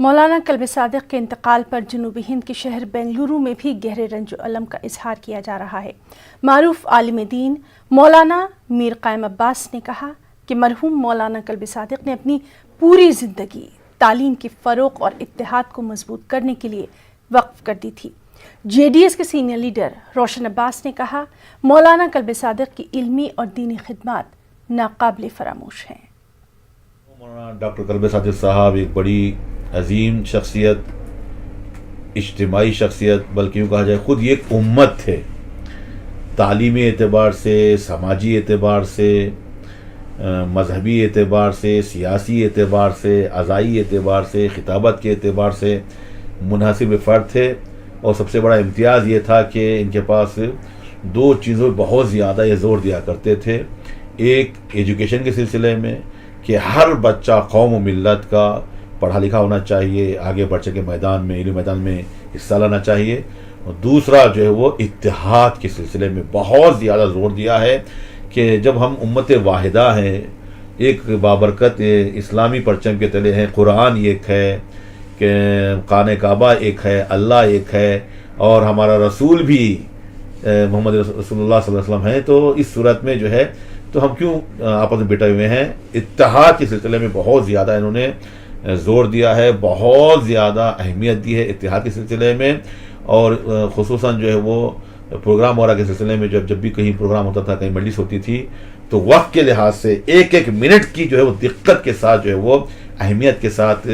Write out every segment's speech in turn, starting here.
مولانا club صادق کے انتقال پر جنوبی ہند کے شہر بنگلورو میں بھی گہرے رنج و الم کا اظہار کیا جا رہا ہے۔ معروف عالم دین مولانا میر قائم عباس نے کہا کہ مرحوم مولانا کلب صادق نے اپنی پوری زندگی تعلیم کے فروغ اور اتحاد کو مضبوط کرنے کے لیے وقف کر دی تھی۔ جے ڈی ایس کے سینئر لیڈر روشن عباس نے کہا مولانا کلب صادق کی علمی اور دینی خدمات ناقابل فراموش ہیں۔ مولانا ڈاکٹر کلب صادق صاحب ایک بڑی عظیم شخصیت، اجتماعی شخصیت، بلکہ یوں کہا جائے خود یہ ایک امت تھے۔ تعلیمی اعتبار سے، سماجی اعتبار سے، مذہبی اعتبار سے، سیاسی اعتبار سے، عزائی اعتبار سے، خطابت کے اعتبار سے منحصر فرد تھے۔ اور سب سے بڑا امتیاز یہ تھا کہ ان کے پاس دو چیزوں پہ بہت زیادہ یہ زور دیا کرتے تھے۔ ایک ایجوکیشن کے سلسلے میں کہ ہر بچہ قوم و ملت کا پڑھا لکھا ہونا چاہیے، آگے بڑھ کے میدان میں، علمی میدان میں حصہ لینا چاہیے۔ اور دوسرا جو ہے وہ اتحاد کے سلسلے میں بہت زیادہ زور دیا ہے کہ جب ہم امت واحدہ ہیں، ایک بابرکت اسلامی پرچم کے تلے ہیں، قرآن ایک ہے، کہ خانہ کعبہ ایک ہے، اللہ ایک ہے، اور ہمارا رسول بھی محمد رسول اللہ صلی اللہ علیہ وسلم ہیں، تو اس صورت میں جو ہے تو ہم کیوں آپس میں بٹے ہوئے ہیں؟ اتحاد کے سلسلے میں بہت زیادہ انہوں نے زور دیا ہے، بہت زیادہ اہمیت دی ہے اتحاد کے سلسلے میں۔ اور خصوصاً جو ہے وہ پروگرام وغیرہ کے سلسلے میں جب بھی کہیں پروگرام ہوتا تھا، کہیں مجلس ہوتی تھی، تو وقت کے لحاظ سے ایک ایک منٹ کی جو ہے وہ دقت کے ساتھ جو ہے وہ اہمیت کے ساتھ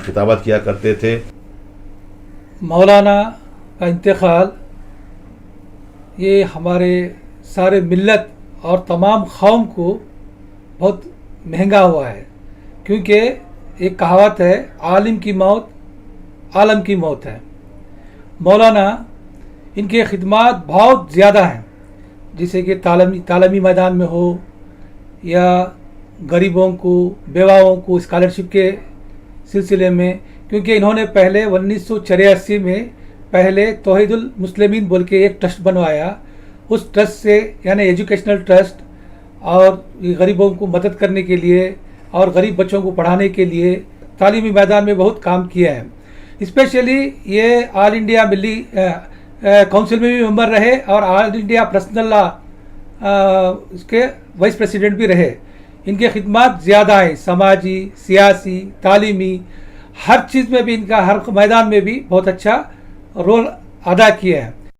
خطابت کیا کرتے تھے۔ مولانا کا انتقال یہ ہمارے سارے ملت اور تمام قوم کو بہت مہنگا ہوا ہے، کیونکہ ایک کہاوت ہے، عالم کی موت عالم کی موت ہے۔ مولانا ان کے خدمات بہت زیادہ ہیں، جیسے کہ تعلیمی میدان میں ہو یا غریبوں کو، بیواؤں کو اسکالرشپ کے سلسلے میں، کیونکہ انہوں نے پہلے 1984 میں پہلے توحید المسلمین بول کے ایک ٹرسٹ بنوایا۔ اس ٹرسٹ سے یعنی ایجوکیشنل ٹرسٹ، اور غریبوں کو مدد کرنے کے لیے اور غریب بچوں کو پڑھانے کے لیے تعلیمی میدان میں بہت کام کیا ہے۔ اسپیشلی یہ آل انڈیا ملی کونسل میں بھی ممبر رہے اور آل انڈیا پرسنل لا اس کے وائس پریسیڈنٹ بھی رہے۔ ان کے خدمات زیادہ ہیں، سماجی، سیاسی، تعلیمی، ہر چیز میں بھی ان کا ہر میدان میں بھی بہت اچھا رول ادا کیا ہے۔